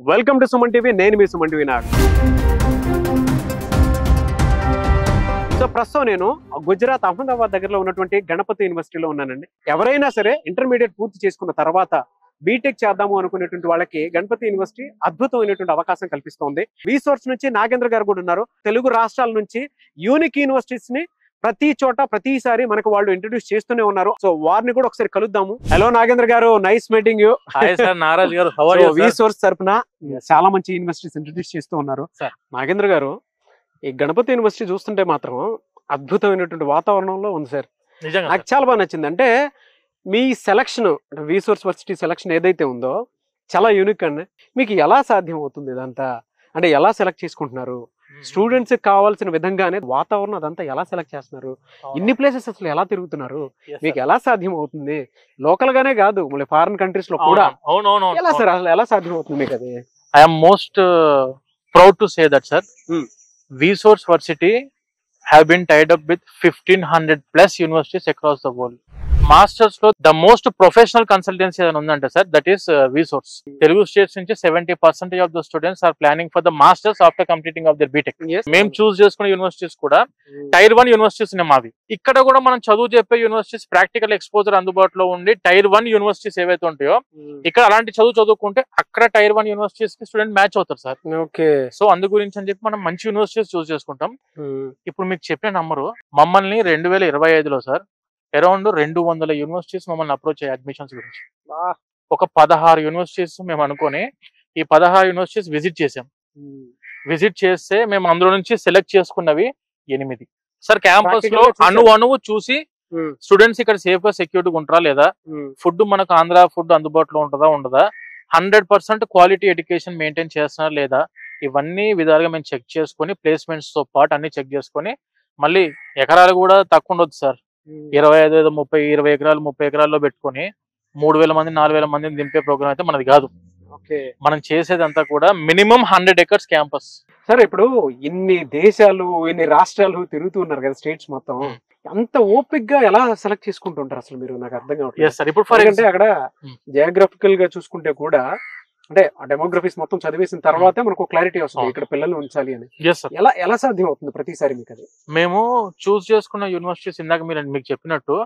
Welcome to Suman TV. నేను మీ Suman TV Nag. So ప్రస్తుతం నేను గుజరాత్ అహ్మదాబాద్ దగ్గరలో ఉన్నటువంటి గణపతి యూనివర్సిటీలో ఉన్నానండి. ఎవరైనా సరే ఇంటర్మీడియట్ పూర్తి చేసుకున్న తర్వాత బీటెక్ చేద్దాము అనుకునేటువంటి వాళ్ళకి గణపతి యూనివర్సిటీ అద్భుతమైనటువంటి అవకాశం కల్పిస్తోంది. రీసోర్స్ నుంచి నాగేంద్ర గారు కూడా ఉన్నారు. తెలుగు రాష్ట్రాల నుంచి యూనిక్ యూనివర్సిటీస్ ని ప్రతి చోట ప్రతిసారి మనకు వాళ్ళు ఇంట్రడ్యూస్ చేస్తూనే ఉన్నారు. సో వారిని కూడా ఒకసారి కలుద్దాము. హలో నాగేంద్ర గారు, నైస్ మీటింగ్ యూ. నారాజ్ గారు, రీసోర్స్ తరపున చాలా మంచి యూనివర్సిటీస్ ఇంట్రడ్యూస్ చేస్తూ ఉన్నారు. నాగేంద్ర గారు, ఈ గణపతి యూనివర్సిటీ చూస్తుంటే మాత్రం అద్భుతమైనటువంటి వాతావరణంలో ఉంది సార్. నాకు చాలా బాగా నచ్చింది. అంటే మీ సెలక్షన్, రీసోర్స్ వర్సిటీ సెలక్షన్ ఏదైతే ఉందో చాలా యూనిక్ అండి. మీకు ఎలా సాధ్యం అవుతుంది ఇదంతా? అంటే ఎలా సెలెక్ట్ చేసుకుంటున్నారు? స్టూడెంట్స్ కావాల్సిన విధంగానే వాతావరణం అదంతా ఎలా సెలెక్ట్ చేస్తున్నారు? ఇన్ని ప్లేసెస్ అసలు ఎలా తిరుగుతున్నారు? మీకు ఎలా సాధ్యం అవుతుంది? లోకల్ గానే కాదు, మళ్ళీ ఫారిన్ కంట్రీస్ లో కూడా ఎలా సార్, అసలు ఎలా సాధ్యం అవుతుంది మీకు అది? I'm most proud to say that sir, resource varsity have been tied up with 1500 plus universities across the world. Masters లో ద మోస్ట్ ప్రొఫెషనల్ కన్సల్టెన్సీ ఏదైనా ఉందంటే sir, that is resource. Telugu states నుంచి 70% of the students are planning for the masters after completing of their B Tech. మేము choose చేసుకునే universities కూడా tyre 1 universities మావి. ఇక్కడ కూడా మనం చదువు చెప్పే యూనివర్సిటీస్ ప్రాక్టికల్ ఎక్స్పోజర్ అందుబాటులో ఉండి టైర్ 1 యూనివర్సిటీస్ ఏవైతే ఉంటాయో ఇక్కడ అలాంటి చదువుకుంటే అక్కడ టైర్ 1 యూనివర్సిటీస్ కి స్టూడెంట్ మ్యాచ్ అవుతారు సార్. ఓకే. సో అందు గురించి అని చెప్పి మనం మంచి యూనివర్సిటీస్ చూస్ చేసుకుంటాం. ఇప్పుడు మీకు చెప్పిన నంబరు, మమ్మల్ని 2025లో సార్ అరౌండ్ 200 యూనివర్సిటీస్ మమ్మల్ని అప్రోచ్ అయ్యాయి అడ్మిషన్స్ గురించి. ఒక 16 యూనివర్సిటీస్ మేము అనుకొని ఈ 16 యూనివర్సిటీస్ విజిట్ చేసాం. విజిట్ చేస్తే మేము అందులో నుంచి సెలెక్ట్ చేసుకున్నవి 8 సార్. క్యాంపస్ లో అణువు చూసి స్టూడెంట్స్ ఇక్కడ సేఫ్ గా సెక్యూరిటీగా ఉంటారా లేదా, ఫుడ్ మనకు ఆంధ్ర ఫుడ్ అందుబాటులో ఉంటుందా ఉండదా, 100% క్వాలిటీ ఎడ్యుకేషన్ మెయింటైన్ చేస్తున్నారా లేదా, ఇవన్నీ విధాలుగా మేము చెక్ చేసుకొని ప్లేస్మెంట్స్ తో పాటు అన్ని చెక్ చేసుకొని, మళ్ళీ ఎకరాలు కూడా తక్కువ ఉండొద్దు సార్. 25, 30, 20 ఎకరాలు 30 ఎకరాల్లో పెట్టుకొని 3000 మంది 4000 మందిని దింపే ప్రోగ్రామ్ అయితే మనది కాదు. మనం చేసేదంతా కూడా మినిమం 100 ఎకర్స్ క్యాంపస్. సరే, ఇప్పుడు ఇన్ని దేశాలు ఇన్ని రాష్ట్రాలు తిరుగుతూ ఉన్నారు కదా, స్టేట్స్ మొత్తం, అంత ఓపిక్ గా ఎలా సెలెక్ట్ చేసుకుంటుంటారు అసలు మీరు? నాకు అర్థం కావట్లేదు. ఇప్పుడు ఫర్ ఎగ్జాంపుల్ అక్కడ జియోగ్రఫికల్ గా చూసుకుంటే కూడా, అంటే ఆ డెమోగ్రఫీస్ మొత్తం చదివేసిన తర్వాతే మనకు క్లారిటీ వస్తుంది ఇక్కడ పిల్లలు ఉంచాలి అని. ఎలా సాధ్యం అవుతుంది ప్రతిసారి మీకు అది? మేము చూస్ చేసుకున్న యూనివర్సిటీస్ ఇందాక మీకు చెప్పినట్టు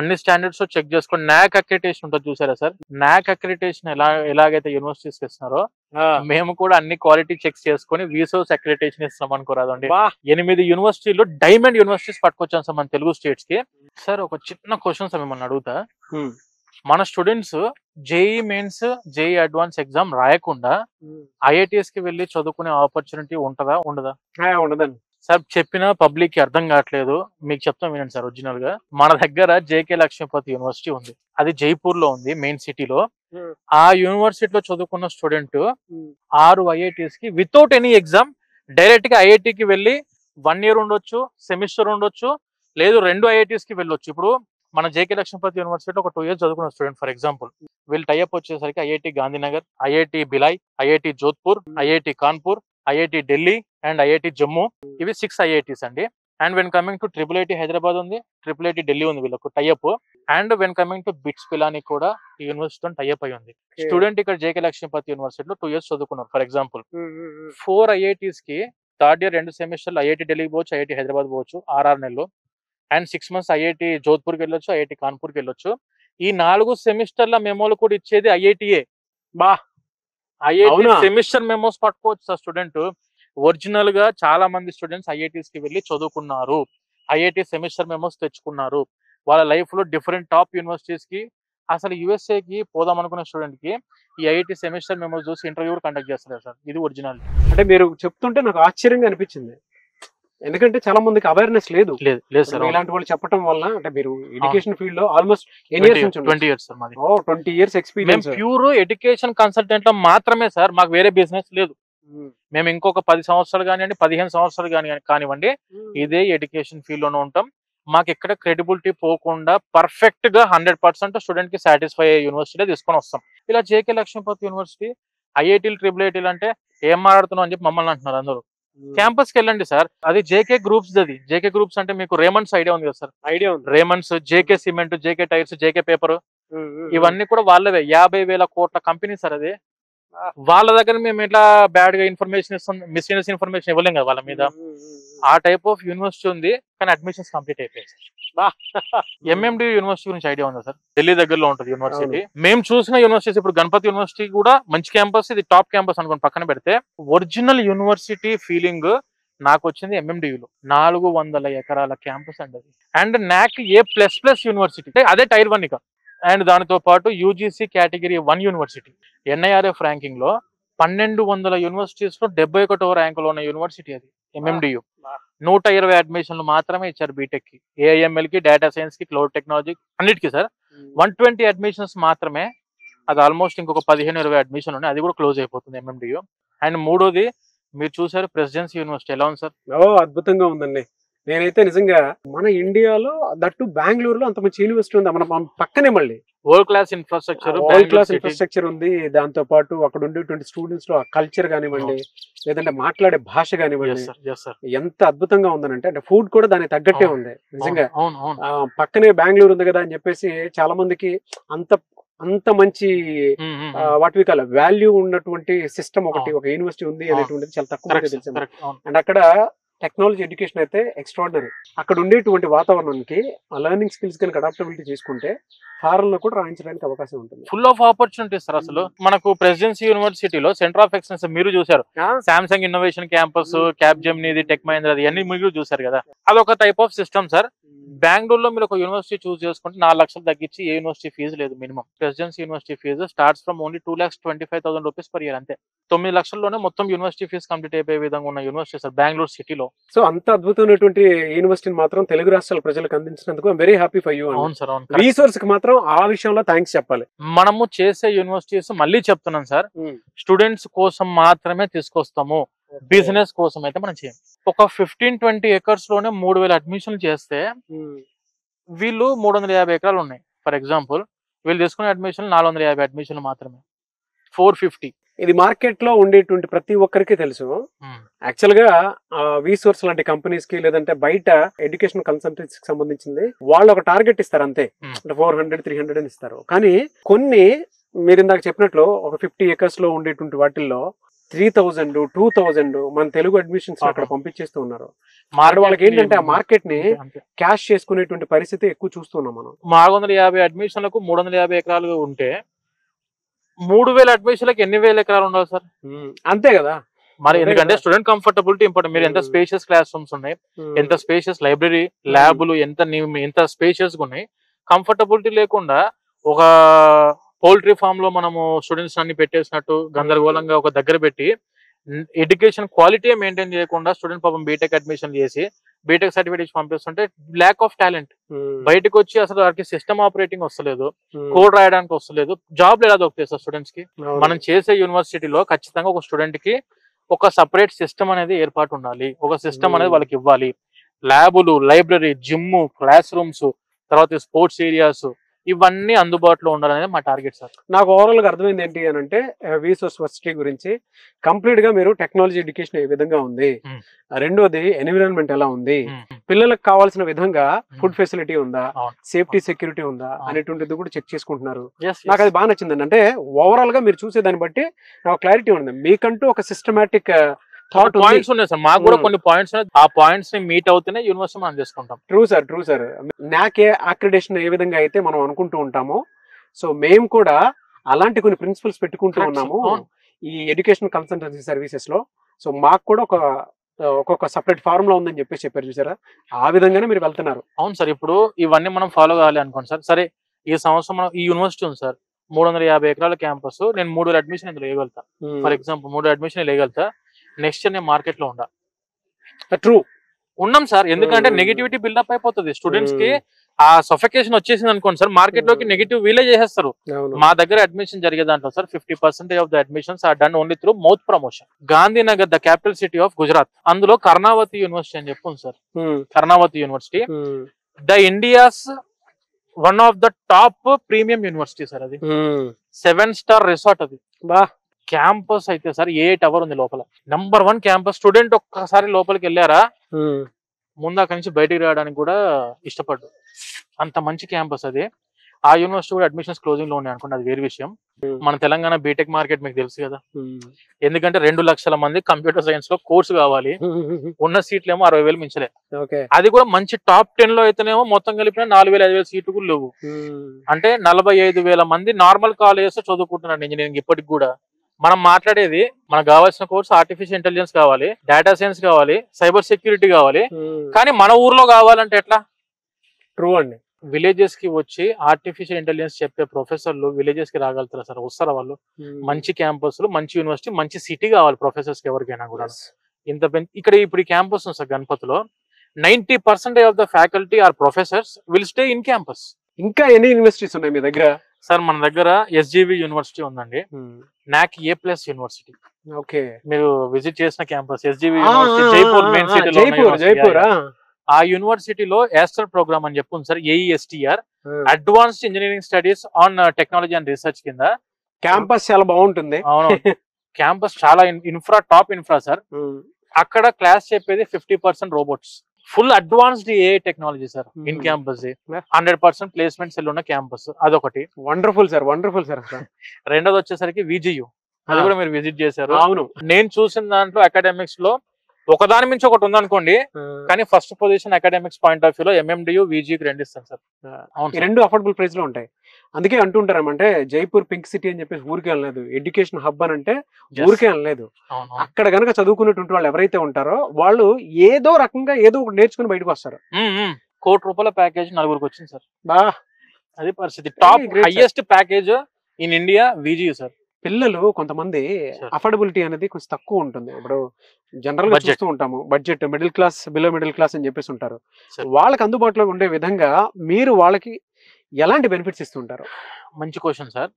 అన్ని స్టాండర్డ్స్ చెక్ చేసుకుని నాక్ అక్రిడిటేషన్ ఉంటుంది చూసారా సార్. నాక్ అక్రిడిటేషన్ ఎలాగైతే యూనివర్సిటీస్ ఇస్తున్నారో మేము కూడా అన్ని క్వాలిటీ చెక్స్ చేసుకుని రీసోర్స్ అక్రిడిటేషన్ ఇస్తాం అనుకోరాదండి. 8 యూనివర్సిటీలు డైమండ్ యూనివర్సిటీస్ పట్టుకొచ్చాం సార్ మన తెలుగు స్టేట్స్ కి. సార్ ఒక చిన్న క్వశ్చన్ సార్ మిమ్మల్ని అడుగుతా, మన students JEE mains JEE advance exam రాయకుండా ఐఐటిఎస్ కి వెళ్ళి చదువుకునే ఆపర్చునిటీ ఉంటదా ఉండదా? ఉండదండి సార్. చెప్పిన పబ్లిక్ కి అర్థం కావట్లేదు, మీకు చెప్తాం వినండి సార్. ఒరిజినల్ గా మన దగ్గర జేకే లక్ష్మీపతి యూనివర్సిటీ ఉంది, అది జైపూర్ లో ఉంది, మెయిన్ సిటీలో. ఆ యూనివర్సిటీలో చదువుకున్న స్టూడెంట్ 6 ఐఐటిఎస్ కి వితౌట్ ఎనీ ఎగ్జామ్ డైరెక్ట్ గా ఐఐటికి వెళ్ళి 1 ఇయర్ ఉండొచ్చు, సెమిస్టర్ ఉండొచ్చు, లేదు 2 ఐఐటిఎస్ కి వెళ్ళొచ్చు. ఇప్పుడు మన జేకే లక్ష్మీపతి యూనివర్సిటీలో ఒక 2 ఇయర్స్ చదువుకున్న స్టూడెంట్ ఫర్ ఎగ్జాంపుల్, వీళ్ళు టైఅప్ వచ్చేసరికి IIT Gandhinagar, IIT Bhilai, IIT Jodhpur, IIT Kanpur, IIT Delhi and IIT Jammu. ఇవి 6 ఐఐటీస్ అండి. And when coming to IIIT Hyderabad ఉంది, IIIT ఢిల్లీ ఉంది వీళ్ళకు tie up. And when coming to bits Pilani కూడా ఈ యూనివర్సిటీతో టైఅప్ అయి ఉంది. స్టూడెంట్ ఇక్కడ జేకే లక్ష్మీపతి యూనివర్సిటీలో 2 ఇయర్స్ చదువుకున్నారు ఫర్ ఎగ్జాంపుల్. 4 ఐఐటీస్ కి థర్డ్ ఇయర్ 2 సెమిస్టర్లు ఐఐటి ఢిల్లీకి పోవచ్చు, ఐఐటి హైదరాబాద్ పోవచ్చు 6 నెలలు. అండ్ 6 months ఐఐటి జోధ్పూర్కి వెళ్ళొచ్చు, ఐఐటి కాన్పూర్కి వెళ్ళొచ్చు. ఈ 4 సెమిస్టర్ల మెమోలు కూడా ఇచ్చేది ఐఐటిఏ. ఐఐటి సెమిస్టర్ మెమోస్ పట్టుకోవచ్చు సార్ స్టూడెంట్. ఒరిజినల్ గా చాలా మంది స్టూడెంట్స్ ఐఐటీస్ కి వెళ్ళి చదువుకున్నారు, ఐఐటి సెమిస్టర్ మెమోస్ తెచ్చుకున్నారు. వాళ్ళ లైఫ్ లో డిఫరెంట్ టాప్ యూనివర్సిటీస్ కి, అసలు యుఎస్ఏ కి పోదాం అనుకున్న స్టూడెంట్ కి ఈ ఐఐటి సెమిస్టర్ మెమోస్ చూసి ఇంటర్వ్యూ కండక్ట్ చేస్తారు సార్. ఇది ఒరిజినల్. అంటే మీరు చెప్తుంటే నాకు ఆశ్చర్యంగా అనిపించింది, ఎందుకంటే చాలా మందికి అవేర్నెస్ లేదు సార్. ఇలాంటి వాళ్ళు చెప్పడం వల్ల, అంటే మీరు ఎడ్యుకేషన్ ఫీల్డ్ లో ఆల్మోస్ట్ 20 years సార్ మాది. 20 years experience. Pure education consultant లో మాత్రమే సార్, మాకు వేరే బిజినెస్ లేదు. మేము ఇంకొక 10 సంవత్సరాలు కానివ్వండి, 15 సంవత్సరాలు కానివ్వండి ఇదే ఎడ్యుకేషన్ ఫీల్డ్ లోనే ఉంటాం. మాకు ఎక్కడ క్రెడిబిలిటీ పోకుండా పర్ఫెక్ట్ గా 100% స్టూడెంట్ కి సాటిస్ఫై అయ్యే యూనివర్సిటీ తీసుకొని వస్తాం. ఇలా జేకే లక్ష్మీపతి యూనివర్సిటీ ఐఐటీలు IIITలు అంటే ఏం మాట్లాడుతున్నాం అని చెప్పి మమ్మల్ని అంటున్నారు అందరూ. క్యాంపస్ కి వెళ్ళండి సార్, అది జేకే గ్రూప్స్. అది జేకే గ్రూప్స్ అంటే మీకు రేమండ్స్ ఐడియా ఉంది కదా సార్? ఐడియా ఉంది. Raymond's, JK cement, JK tyres, JK paper, ఇవన్నీ కూడా వాళ్ళవే. 50,000 కోట్ల కంపెనీ సార్ అది. వాళ్ళ దగ్గర మేము ఎట్లా బ్యాడ్ గా ఇన్ఫర్మేషన్ ఇస్తాం, మిస్లీనియస్ ఇన్ఫర్మేషన్ ఇవ్వలేం కదా వాళ్ళ మీద. ఆ టైప్ ఆఫ్ యూనివర్సిటీ ఉంది, కానీ అడ్మిషన్స్ కంప్లీట్ అయిపోయాయి సార్. ఎంఎండి యూనివర్సిటీ గురించి ఐడియా ఉందా సార్? ఢిల్లీ దగ్గరలో ఉంటుంది యూనివర్సిటీ. మేము చూసిన యూనివర్సిటీస్ ఇప్పుడు గణపతి యూనివర్సిటీ కూడా మంచి క్యాంపస్, ఇది టాప్ క్యాంపస్ అనుకుని పక్కన పెడితే, ఒరిజినల్ యూనివర్సిటీ ఫీలింగ్ నాకు వచ్చింది ఎంఎండియూలో. 400 ఎకరాల క్యాంపస్ అండి అది. అండ్ నాక్ A++ యూనివర్సిటీ, అదే టైర్ 1 ఇక. అండ్ దానితో పాటు UGC category 1 university. NIRF ranking లో 1200 యూనివర్సిటీస్ లో 71వ ర్యాంకులో ఉన్న యూనివర్సిటీ అది ఎంఎండియు. 120 అడ్మిషన్లు మాత్రమే ఇచ్చారు బీటెక్ కి, AIML కి, డేటా సైన్స్ కి, క్లౌడ్ టెక్నాలజీ అన్నిటికీ సార్. 120 అడ్మిషన్స్ మాత్రమే. అది ఆల్మోస్ట్ ఇంకొక 15-20 అడ్మిషన్ ఉన్నాయి, అది కూడా క్లోజ్ అయిపోతుంది ఎంఎండియు. అండ్ మూడోది మీరు చూసారు ప్రెసిడెన్సీ యూనివర్సిటీ ఎలా ఉంది సార్? అద్భుతంగా ఉందండి. నేనైతే నిజంగా మన ఇండియాలో దట్టు బెంగళూరులో అంత మంచి యూనివర్సిటీ ఉంది, మన పక్కనే మళ్ళీ వరల్డ్ క్లాస్ ఇన్ఫ్రాస్ట్రక్చర్, ఇన్ఫ్రాస్ట్రక్చర్ ఉంది. దాంతో పాటు అక్కడ ఉండేటువంటి స్టూడెంట్స్ లో కల్చర్ కానివ్వండి, లేదంటే మాట్లాడే భాష కానివ్వండి, ఎంత అద్భుతంగా ఉందనంటే, అంటే ఫుడ్ కూడా దానికి తగ్గట్టే ఉంది నిజంగా. పక్కనే బెంగళూరు ఉంది కదా అని చెప్పేసి చాలా మందికి అంత మంచి వాట్ వి కాల్ వాల్యూ ఉన్నటువంటి సిస్టమ్ ఒక యూనివర్సిటీ ఉంది అనేటువంటిది చాలా తక్కువ తెలిసింది. అండ్ అక్కడ టెక్నాలజీ ఎడ్యుకేషన్ అయితే ఎక్స్ట్రాడినరీ. అక్కడ ఉండేటువంటి వాతావరణానికి లెర్నింగ్ స్కిల్స్ కనుక అడాప్టబిలిటీ చేసుకుంటే ఫారెన్ లో కూడా రాయించడానికి అవకాశం ఉంటుంది. Full of opportunities sir. అసలు మనకు ప్రెసిడెన్సీ యూనివర్సిటీలో సెంటర్ ఆఫ్ ఎక్సలెన్స్ మీరు చూసారు, Samsung innovation campus, Capgemini, tech Mahindra, అన్ని మీరు చూసారు కదా. అదొక టైప్ ఆఫ్ సిస్టమ్ సార్. బెంగళూరులో మీరు ఒక యూనివర్సిటీ చూస్ చేసుకుంటే 4 లక్షలు తగ్గించి ఏ యూనివర్సిటీ ఫీజు లేదు minimum. Presidency University fee starts from only 2,25,000 rupees per year అంతే. 9 లక్షల్లోనే మొత్తం యూనివర్సిటీ ఫీజు కంప్లీట్ అయిపోయే విధంగా ఉన్న యూనివర్సిటీ సార్ బెంగళూరు సిటీలో. సో అంత అద్భుతమైనటువంటి యూనివర్సిటీని మాత్రం తెలుగు రాష్ట్రాల ప్రజలకు అందించినందుకు I'm very happy for you. అవును సార్, అవును. రీసోర్స్ కి మాత్రం ఆ విషయంలో థ్యాంక్స్ చెప్పాలి. మనము చేసే యూనివర్సిటీస్ మళ్ళీ చెప్తున్నాం సార్, స్టూడెంట్స్ కోసం మాత్రమే తీసుకొస్తాము, బిజినెస్ కోసం అయితే మనం చేయం. ఒక 15-20 ఎకర్స్ లోనే 3,000 అడ్మిషన్లు చేస్తే వీళ్ళు 350 ఎకరాలు ఉన్నాయి ఫర్ ఎగ్జాంపుల్, వీళ్ళు తీసుకునే అడ్మిషన్ 450 అడ్మిషన్లు మాత్రమే, 450. ఇది మార్కెట్ లో ఉండేటువంటి ప్రతి ఒక్కరికి తెలుసు. యాక్చువల్ గా వీసోర్స్ లాంటి కంపెనీస్ కి, లేదంటే బయట ఎడ్యుకేషన్ కన్సల్టెన్సీకి సంబంధించింది వాళ్ళు ఒక టార్గెట్ ఇస్తారు అంతే, అంటే 400-300 అని ఇస్తారు. కానీ కొన్ని మీరు ఇందాక చెప్పినట్లు ఒక 50 ఎకర్స్ లో ఉండేటువంటి వాటిల్లో 3,000, 2,000 మన తెలుగు అడ్మిషన్స్ అక్కడ పంపించేస్తూ ఉన్నారు. వాళ్ళకి ఏంటంటే ఆ మార్కెట్ ని క్యాష్ చేసుకునేటువంటి పరిస్థితి ఎక్కువ చూస్తున్నాం మనం. 450 అడ్మిషన్లకు 350 ఎకరాలు ఉంటే 3,000 అడ్మిషన్లకు ఎన్ని వేల ఎకరాలు ఉండాలి సార్? అంతే కదా మరి. ఎందుకంటే స్టూడెంట్ కంఫర్టబిలిటీ ఇంపార్టెంట్. మీరు ఎంత స్పేషియస్ క్లాస్ రూమ్స్ ఉన్నాయి, ఎంత స్పేషియస్ లైబ్రరీ, ల్యాబ్లు ఎంత స్పేషియస్ గా ఉన్నాయి. కంఫర్టబిలిటీ లేకుండా ఒక పౌల్ట్రీ ఫామ్ లో మనము స్టూడెంట్స్ అన్ని పెట్టేసినట్టు గందరగోళంగా ఒక దగ్గర పెట్టి ఎడ్యుకేషన్ క్వాలిటీ మెయింటైన్ చేయకుండా స్టూడెంట్ పాపం బీటెక్ అడ్మిషన్ చేసి బీటెక్ సర్టిఫికేట్ ఇచ్చి పంపిస్తుంటే ల్యాక్ ఆఫ్ టాలెంట్. బయటకు వచ్చి అసలు వారికి సిస్టమ్ ఆపరేటింగ్ వస్తలేదు, కోడ్ రాయడానికి వస్తలేదు, జాబ్ ఎలా దొరుకుతాయి సార్ స్టూడెంట్స్ కి? మనం చేసే యూనివర్సిటీలో ఖచ్చితంగా ఒక స్టూడెంట్ కి ఒక సపరేట్ సిస్టమ్ అనేది ఏర్పాటు ఉండాలి, ఒక సిస్టమ్ అనేది వాళ్ళకి ఇవ్వాలి. ల్యాబులు, లైబ్రరీ, జిమ్, క్లాస్ రూమ్స్, తర్వాత స్పోర్ట్స్ ఏరియాస్, ఇవన్నీ అందుబాటులో ఉండాలనేది మా టార్గెట్ సార్. నాకు ఓవరాల్ గా అర్థమైంది ఏంటి అని అంటే, వీసోర్స్ వర్సిటీ గురించి కంప్లీట్ గా మీరు టెక్నాలజీ ఎడ్యుకేషన్ ఏ విధంగా ఉంది, రెండోది ఎన్విరాన్మెంట్ ఎలా ఉంది, పిల్లలకు కావాల్సిన విధంగా ఫుడ్ ఫెసిలిటీ ఉందా, సేఫ్టీ సెక్యూరిటీ ఉందా అనేటువంటిది కూడా చెక్ చేసుకుంటున్నారు. నాకు అది బాగా నచ్చిందండి. అంటే ఓవరాల్ గా మీరు చూసేదాన్ని బట్టి నాకు క్లారిటీ ఉంది, మీకంటూ ఒక సిస్టమాటిక్ పాయింట్స్ ఉన్నాయి సార్. మాకు కూడా కొన్ని పాయింట్స్, ఆ పాయింట్స్ ని మీట్ అవుతూనే యూనివర్సిటీ మనం చేసుకుంటాం. True sir. నాక్ అక్రిడేషన్ ఏ విధంగా అయితే మనం అనుకుంటూ ఉంటామో, సో మేము కూడా అలాంటి కొన్ని ప్రిన్సిపల్స్ పెట్టుకుంటూ ఉన్నాము ఈ ఎడ్యుకేషన్ కన్సల్టెన్సీ సర్వీసెస్ లో. సో మాకు కూడా ఒక్కొక్క సపరేట్ ఫార్ములా ఉందని చెప్పేసి చెప్పారు చూసారా, ఆ విధంగానే మీరు వెళ్తున్నారు. అవును సార్. ఇప్పుడు ఇవన్నీ మనం ఫాలో కావాలి అనుకోండి సార్. సరే, ఈ సంవత్సరం మనం ఈ యూనివర్సిటీ ఉంది సార్, 350 ఎకరాల క్యాంపస్, నేను 3 అడ్మిషన్ ఇందులో వేయగలుగుతా. ఫర్ ఎగ్జాంపుల్ 3 అడ్మిషన్ వేయగలుగుతా. నెక్స్ట్ ఇయర్ నేను మార్కెట్ లో ఉండా. ట్రూ ఉన్నాం సార్. ఎందుకంటే నెగిటివిటీ బిల్డప్ అయిపోతుంది స్టూడెంట్స్ కి. ఆ సఫికేషన్ వచ్చేసింది అనుకోండి సార్, మార్కెట్ లోకి నెగిటివ్ వీలే చేసేస్తారు. మా దగ్గర అడ్మిషన్ జరిగే దాంట్లో sir 50% of the admissions are done only through mouth promotion. Gandhinagar, the capital city of Gujarat, అందులో కర్ణావతి యూనివర్సిటీ అని చెప్పు sir. Karnavati University the India's one of the top premium university sir. అది 7-స్టార్ రిసార్ట్. అది క్యాంపస్ అయితే సార్ 8 hours ఉంది లోపల. Number 1 campus. Student ఒక్కసారి లోపలికి వెళ్ళారా ముందు అక్కడి నుంచి బయటికి రావడానికి కూడా ఇష్టపడ్డు, అంత మంచి క్యాంపస్ అది. ఆ యూనివర్సిటీ కూడా అడ్మిషన్స్ క్లోజింగ్ లో ఉన్నాయి అనుకోండి, అది వేరే విషయం. మన తెలంగాణ బీటెక్ మార్కెట్ మీకు తెలుసు కదా, ఎందుకంటే 2 లక్షల మంది కంప్యూటర్ సైన్స్ లో కోర్సు కావాలి, ఉన్న సీట్లు ఏమో 60,000 మించలే. అది కూడా మంచి టాప్ 10 లో అయితేనేమో మొత్తం కలిపిన 4,000 5,000 సీట్లు కూడా లేవు. అంటే 45,000 మంది నార్మల్ కాలేజెస్ చదువుకుంటున్నారు ఇంజనీరింగ్ ఇప్పటికి కూడా. మనం మాట్లాడేది మనకు కావాల్సిన కోర్స్ ఆర్టిఫిషియల్ ఇంటెలిజెన్స్ కావాలి, డేటా సైన్స్ కావాలి, సైబర్ సెక్యూరిటీ కావాలి. కానీ మన ఊర్లో కావాలంటే ఎట్లా? ట్రూ అండి. విలేజెస్ కి వచ్చి ఆర్టిఫిషియల్ ఇంటెలిజెన్స్ చెప్పే ప్రొఫెసర్లు విలేజెస్ కి రాగలుగుతారా సార్? వస్తారా వాళ్ళు? మంచి క్యాంపస్లు, మంచి యూనివర్సిటీ, మంచి సిటీ కావాలి ప్రొఫెసర్స్ కి ఎవరికైనా కూడా. ఇంత ఇక్కడ ఇప్పుడు ఈ క్యాంపస్ ఉంది సార్ గణపతిలో, 90% of the faculty are professors will stay in campus. ఇంకా ఎన్ని యూనివర్సిటీస్ ఉన్నాయి మీ దగ్గర? సార్ మన దగ్గర ఎస్జీవి యూనివర్సిటీ ఉందండి, నాక్ A+ యూనివర్సిటీ. ఓకే, మీరు విజిట్ చేసిన campus SGV university, Jaipur main Jaipur. ఆ యూనివర్సిటీలో యాస్టర్ ప్రోగ్రామ్ అని చెప్పు sir, AESTR, advanced engineering studies on technology and research కింద. క్యాంపస్ చాలా బాగుంటుంది. అవును, క్యాంపస్ చాలా టాప్ ఇన్ఫ్రా సార్. అక్కడ క్లాస్ చెప్పేది 50% robots, full advanced AI technology sir in campus. 100% placements ఉన్న క్యాంపస్, అదొకటి. Wonderful sir, wonderful sir. రెండోది వచ్చేసరికి VGU, అది కూడా మీరు విజిట్ చేశారు. అవును, నేను చూసిన దాంట్లో అకాడమిక్స్ లో ఒకదాని మించి ఒకటి ఉందనుకోండి, కానీ first position academics point of view లో MMDU VGకి 2 ఇస్తాను సార్. ఈ 2 అఫోర్డబుల్ ప్రైస్ లో ఉంటాయి. అందుకే అంటుంటారమంటే జైపూర్ పింక్ సిటీ అని చెప్పేసి ఊరికే అనలేదు, ఎడ్యుకేషన్ హబ్ అని అంటే ఊరికే అనలేదు. అక్కడ గనక చదువుకున్నటువంటి వాళ్ళు ఎవరైతే ఉంటారో వాళ్ళు ఏదో రకంగా ఏదో ఒకటి నేర్చుకుని బయటకు వస్తారు. ₹1,00,00,000 ప్యాకేజ్ 4గురికి వచ్చింది సార్. అది పరిస్థితి. Top highest package in India VGU sir. పిల్లలు కొంతమంది అఫోర్డబిలిటీ అనేది కొంచెం తక్కువ ఉంటుంది. ఇప్పుడు జనరల్ గా చూస్తూ ఉంటాము, budget, middle class, below middle class అని చెప్పేసి ఉంటారు. వాళ్ళకి అందుబాటులో ఉండే విధంగా మీరు వాళ్ళకి ఎలాంటి బెనిఫిట్స్ ఇస్తుంటారు? మంచి క్వశ్చన్ సార్.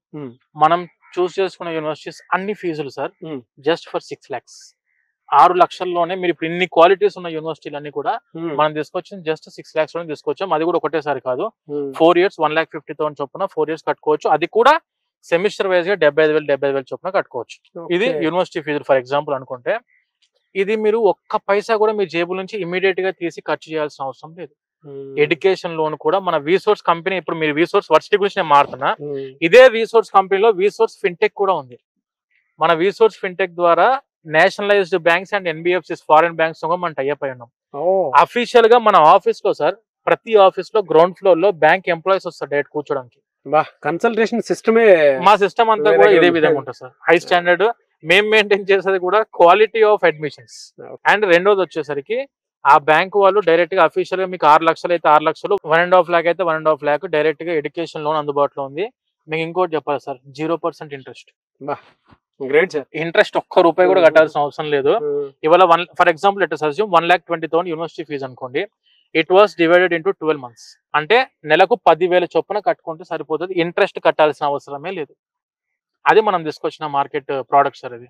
మనం చూస్ చేసుకున్న యూనివర్సిటీస్ అన్ని ఫీజులు సార్ జస్ట్ ఫర్ 6 lakhs, 6 లక్షల్లోనే. మీరు ఇప్పుడు ఇన్ని క్వాలిటీస్ ఉన్న యూనివర్సిటీలు అన్ని కూడా మనం తీసుకొచ్చి జస్ట్ 6 lakhs లోనే తీసుకొచ్చాం. అది కూడా ఒకటేసారి కాదు, 4 years 1,50,000 చొప్పున 4 years కట్టుకోవచ్చు. అది కూడా సెమిస్టర్ వైజ్ గా 75,000 చొప్పున కట్టుకోవచ్చు. ఇది యూనివర్సిటీ ఫీజులు ఫర్ ఎగ్జాంపుల్ అనుకుంటే. ఇది మీరు ఒక్క పైసా కూడా మీ జేబుల నుంచి ఇమీడియట్ గా తీసి ఖర్చు చేయాల్సిన అవసరం లేదు. ఎడ్యుకేషన్ లోన్ కూడా మన విసోర్స్ కంపెనీ, ఇప్పుడు మీరు విసోర్స్ వర్సిటీ గురించి నేను మారుతున్నా, ఇదే విసోర్స్ కంపెనీలో విసోర్స్ ఫిన్టెక్ కూడా ఉంది. మన విసోర్స్ ఫిన్టెక్ ద్వారా nationalised banks and NBFCs, foreign banks మనం టైఅప్ అయి ఉన్నాం. అఫీషియల్ గా మన ఆఫీస్ లో సార్, ప్రతి ఆఫీస్ లో గ్రౌండ్ ఫ్లోర్ లో బ్యాంక్ ఎంప్లాయీస్ వస్తారు డైరెక్ట్ కూర్చోడానికి. కన్సల్టేషన్ సిస్టమే, మా సిస్టమ్ అంతా కూడా ఇదే విధంగా ఉంటుంది సార్. High standard. మేము మెయింటైన్ చేసేది కూడా క్వాలిటీ ఆఫ్ అడ్మిషన్స్. అండ్ రెండోది వచ్చేసరికి ఆ బ్యాంక్ వాళ్ళు డైరెక్ట్ గా అఫీషియల్ గా మీకు 6 లక్షలు అయితే 6 లక్షలు, 1.5 lakh అయితే 1.5 lakh డైరెక్ట్ గా ఎడ్యుకేషన్ లోన్ అందుబాటులో ఉంది. మీకు ఇంకోటి చెప్పాలి sir, 0% interest. Great sir. Interest ఒక్క రూపాయి కూడా కట్టాల్సిన అవసరం లేదు. ఇవాళ for example let us assume 1,20,000 university fee అనుకోండి. It was divided into 12 months. అంటే నెలకు 10,000 చొప్పున కట్టుకుంటే సరిపోతుంది, ఇంట్రెస్ట్ కట్టాల్సిన అవసరమే లేదు. అది మనం తీసుకొచ్చిన మార్కెట్ ప్రోడక్ట్ సార్. ఇది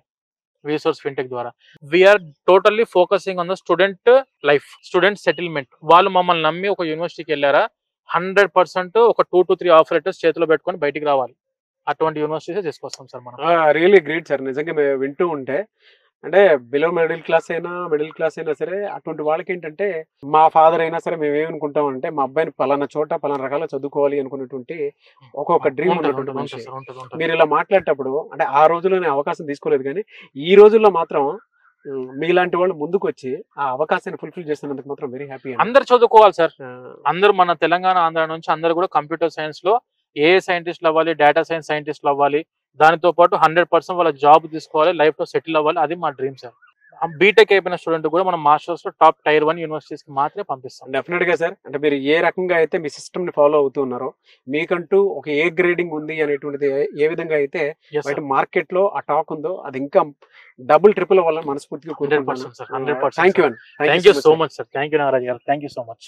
విసోర్స్ ఫిన్టెక్ ద్వారా we're totally focusing on the student life, student settlement. వాళ్ళు మమ్మల్ని నమ్మి ఒక యూనివర్సిటీకి వెళ్ళారా, 100% ఒక 2 to 3 ఆఫర్ లెటర్స్ చేతిలో పెట్టుకొని బయటికి రావాలి. అటువంటి యూనివర్సిటీస్ తీసుకొస్తాం సార్ మనం. Really great sir. నిజంగా మేము వింటూ ఉంటే, అంటే బిలో మిడిల్ క్లాస్ అయినా మిడిల్ క్లాస్ అయినా సరే, అటువంటి వాళ్ళకి ఏంటంటే, మా ఫాదర్ అయినా సరే మేము ఏమనుకుంటాం అంటే, మా అబ్బాయిని పలానా చోట పలానా రకాల చదువుకోవాలి అనుకున్నటువంటి ఒక్కొక్క డ్రీమ్ ఉన్నటువంటి మనిషి. మీరు ఇలా మాట్లాడేటప్పుడు అంటే ఆ రోజుల్లోనే అవకాశం తీసుకోలేదు, కానీ ఈ రోజుల్లో మాత్రం మీలాంటి వాళ్ళు ముందుకు వచ్చి ఆ అవకాశాన్ని ఫుల్ఫిల్ చేస్తున్నందుకు మాత్రం వెరీ హ్యాపీ. అందరు చదువుకోవాలి సార్. అందరూ మన తెలంగాణ, ఆంధ్ర నుంచి అందరూ కూడా కంప్యూటర్ సైన్స్ లో AI సైంటిస్టులు అవ్వాలి, డేటా సైన్స్ సైంటిస్టులు అవ్వాలి. దానితో పాటు 100% వాళ్ళ జాబ్ తీసుకోవాలి, లైఫ్ లో సెటిల్ అవ్వాలి. అది మా డ్రీమ్ సార్. బీటెక్ అయిపోయిన స్టూడెంట్ కూడా మనం మాస్టర్స్ లో టాప్ Tier 1 యూనివర్సిటీస్ కి మాత్రమే పంపిస్తాం. డెఫినెట్ గా సార్. అంటే మీరు ఏ రకంగా అయితే మీ సిస్టమ్ ని ఫాలో అవుతూ ఉన్నారో, మీకంటూ ఒక ఏ గ్రేడింగ్ ఉంది అనేటువంటిది ఏ విధంగా అయితే బయట మార్కెట్ లో ఆ టాక్ ఉందో, అది ఇంకా డబుల్ ట్రిపుల్ అవ్వాలని మనస్ఫూర్తిగా కోరుకుంటున్నాను. 100%. Thank you so much sir. Thank you Nagaraj garu. Thank you so much.